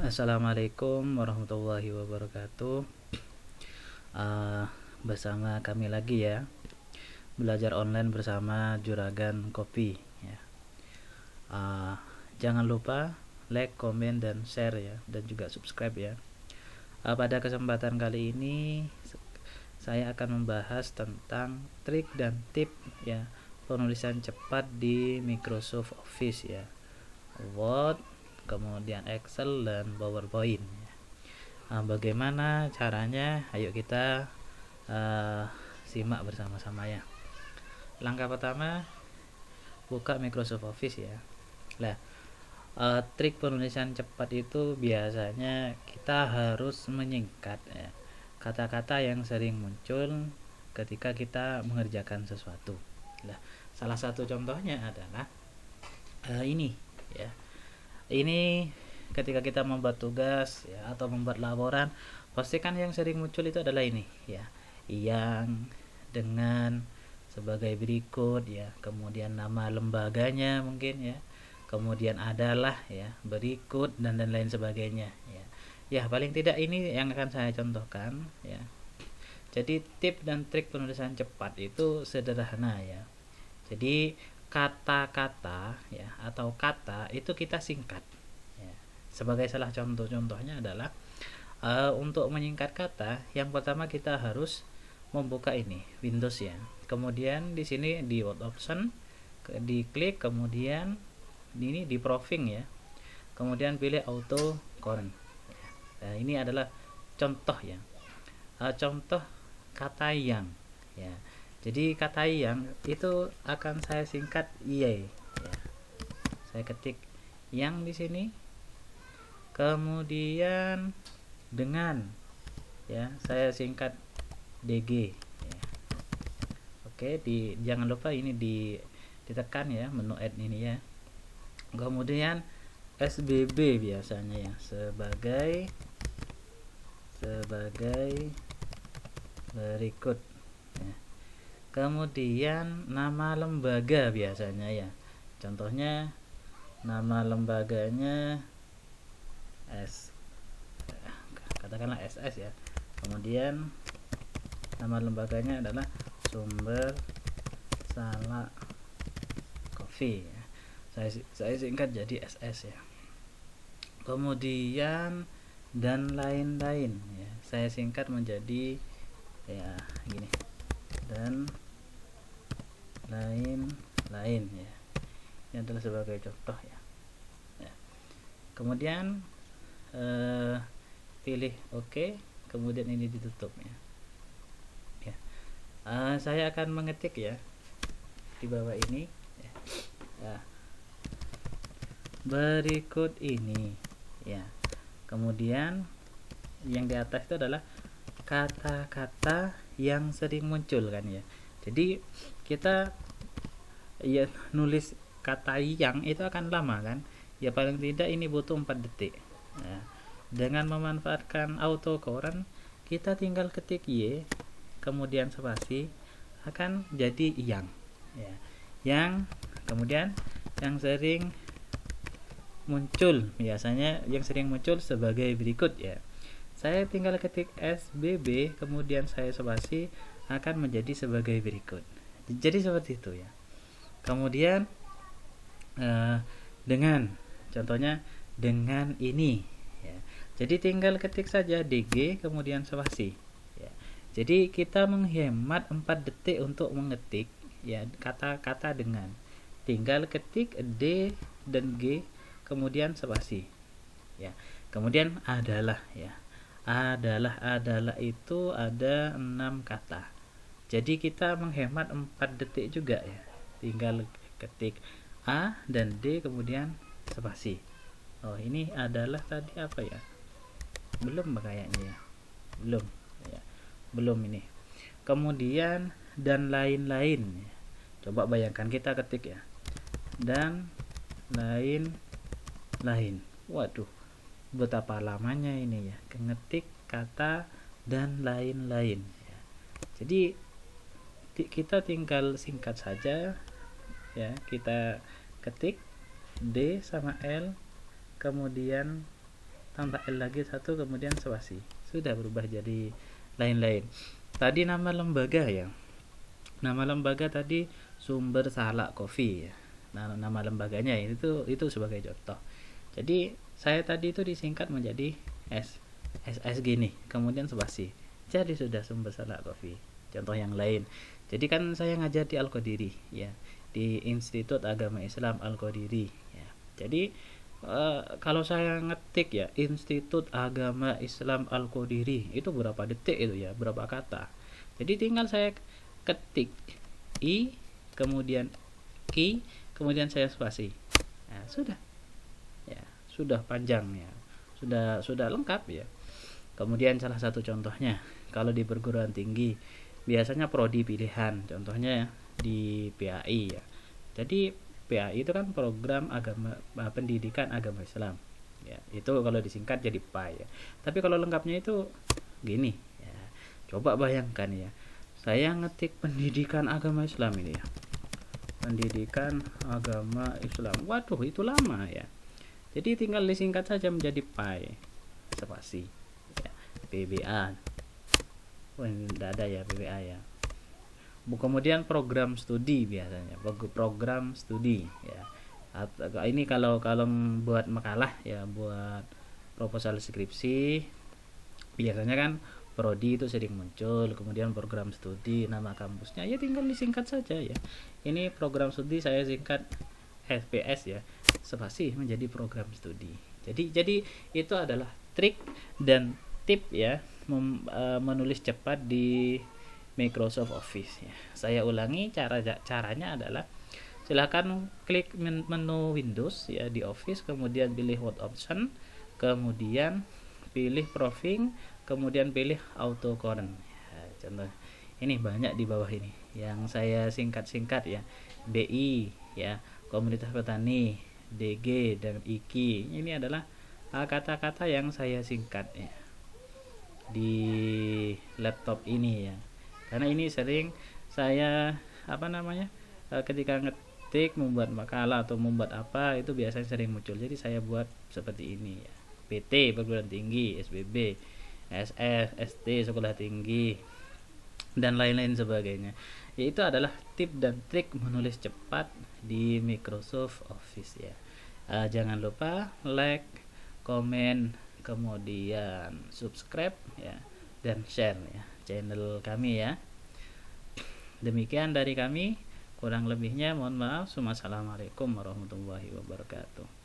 Assalamualaikum warahmatullahi wabarakatuh. Uh, Bersama kami lagi ya, belajar online bersama Juragan Kopi ya. Jangan lupa like, komen, dan share ya, dan juga subscribe ya. Pada kesempatan kali ini saya akan membahas tentang trik dan tip ya penulisan cepat di Microsoft Office ya, Word, kemudian Excel dan PowerPoint. Bagaimana caranya? Ayo kita simak bersama-sama ya. Langkah pertama, buka Microsoft Office ya. Nah, trik penulisan cepat itu biasanya kita harus menyingkat ya, kata-kata yang sering muncul ketika kita mengerjakan sesuatu. Nah, salah satu contohnya adalah ini ya. Ini ketika kita membuat tugas ya, atau membuat laporan, pastikan yang sering muncul itu adalah ini ya, yang, dengan, sebagai berikut ya, kemudian nama lembaganya mungkin ya, kemudian adalah ya, berikut, dan lain sebagainya ya. Ya, paling tidak ini yang akan saya contohkan ya. Jadi tip dan trik penulisan cepat itu sederhana ya. Jadi kata-kata ya, atau kata itu kita singkat ya. Sebagai salah contohnya adalah untuk menyingkat kata, yang pertama kita harus membuka ini Windows ya. Kemudian di sini di Word Option diklik, kemudian ini di Proofing ya. Kemudian pilih Auto Correct. Nah, ini adalah contoh ya. Contoh kata yang ya. Jadi kata yang itu akan saya singkat IE ya. Saya ketik yang di sini, kemudian dengan ya, saya singkat DG ya. Oke, jangan lupa ini ditekan ya, menu add ini ya. Kemudian SBB biasanya ya, sebagai berikut ya. Kemudian nama lembaga biasanya ya, contohnya nama lembaganya katakanlah SS ya. Kemudian nama lembaganya adalah Sumber Salah Coffee ya. Saya singkat jadi SS ya. Kemudian dan lain-lain ya, saya singkat menjadi ya gini, dan lain-lain ya. Ini adalah sebagai contoh ya. Kemudian pilih OK, kemudian ini ditutup ya. Saya akan mengetik ya di bawah ini ya. Berikut ini ya. Kemudian yang di atas itu adalah kata-kata yang sering muncul kan ya. Jadi kita ya nulis kata yang itu akan lama kan ya, paling tidak ini butuh 4 detik ya. Dengan memanfaatkan autocorrect, kita tinggal ketik Y kemudian spasi, akan jadi yang ya. Yang kemudian yang sering muncul, biasanya yang sering muncul sebagai berikut ya. Saya tinggal ketik SBB kemudian saya spasi, akan menjadi sebagai berikut. Jadi seperti itu ya. Kemudian dengan, contohnya dengan ini ya. Jadi tinggal ketik saja DG kemudian spasi ya. Jadi kita menghemat 4 detik untuk mengetik ya kata-kata dengan. Tinggal ketik D dan G kemudian spasi ya. Kemudian adalah ya. Adalah itu ada 6 kata. Jadi kita menghemat 4 detik juga ya. Tinggal ketik A dan D kemudian spasi. Oh, ini adalah tadi apa ya? Belum kayaknya ya. Belum ini. Kemudian dan lain-lain ya. Coba bayangkan kita ketik ya. Dan lain-lain. Waduh, betapa lamanya ini ya, ngetik kata dan lain-lain ya. Jadi kita tinggal singkat saja ya, kita ketik D sama L kemudian tambah L lagi satu, kemudian spasi, sudah berubah jadi lain-lain. Tadi nama lembaga ya, nama lembaga tadi Sumber Salak Coffee ya. Nah, nama lembaganya itu sebagai contoh. Jadi saya tadi itu disingkat menjadi SSG nih, kemudian spasi, jadi sudah Sumber Salak Coffee. Contoh yang lain, jadi kan saya ngajar di Al-Qadiri ya, di Institut Agama Islam Al-Qadiri ya. Jadi kalau saya ngetik ya Institut Agama Islam Al-Qadiri, itu berapa detik itu ya, berapa kata. Jadi tinggal saya ketik I, kemudian Ki, kemudian saya spasi. Nah, sudah. Ya, sudah panjang ya. Sudah lengkap ya. Kemudian salah satu contohnya, kalau di perguruan tinggi biasanya prodi pilihan, contohnya ya, di PAI ya. Jadi PAI itu kan program agama pendidikan agama Islam. Ya, itu kalau disingkat jadi PAI ya. Tapi kalau lengkapnya itu gini ya. Coba bayangkan ya. Saya ngetik pendidikan agama Islam ini ya. Pendidikan agama Islam. Waduh, itu lama ya. Jadi tinggal disingkat saja menjadi PAI spasi ya. PBA. Wah, ini tidak ada ya PBA ya. Kemudian program studi, biasanya program studi ya. Ini kalau buat makalah ya, buat proposal skripsi biasanya kan prodi itu sering muncul, kemudian program studi, nama kampusnya ya tinggal disingkat saja ya. Ini program studi saya singkat SPS ya, spasi menjadi program studi. Jadi itu adalah trik dan tip ya, menulis cepat di Microsoft Office ya. Saya ulangi, caranya adalah silakan klik menu Windows ya di Office, kemudian pilih Word option, kemudian pilih proofing, kemudian pilih autocorrect ya. Contoh ini banyak di bawah ini yang saya singkat-singkat ya, BI ya, Komunitas Petani, DG, dan IKI. Ini adalah kata-kata yang saya singkat ya di laptop ini ya, karena ini sering saya ketika ngetik membuat makalah atau membuat apa, itu biasanya sering muncul, jadi saya buat seperti ini ya. PT perguruan tinggi, SBB, SS, ST sekolah tinggi, dan lain-lain sebagainya. Yaitu adalah tip dan trik menulis cepat di Microsoft Office ya. Jangan lupa like, komen, kemudian subscribe ya, dan share ya channel kami ya. Demikian dari kami, kurang lebihnya mohon maaf. Wassalamualaikum warahmatullahi wabarakatuh.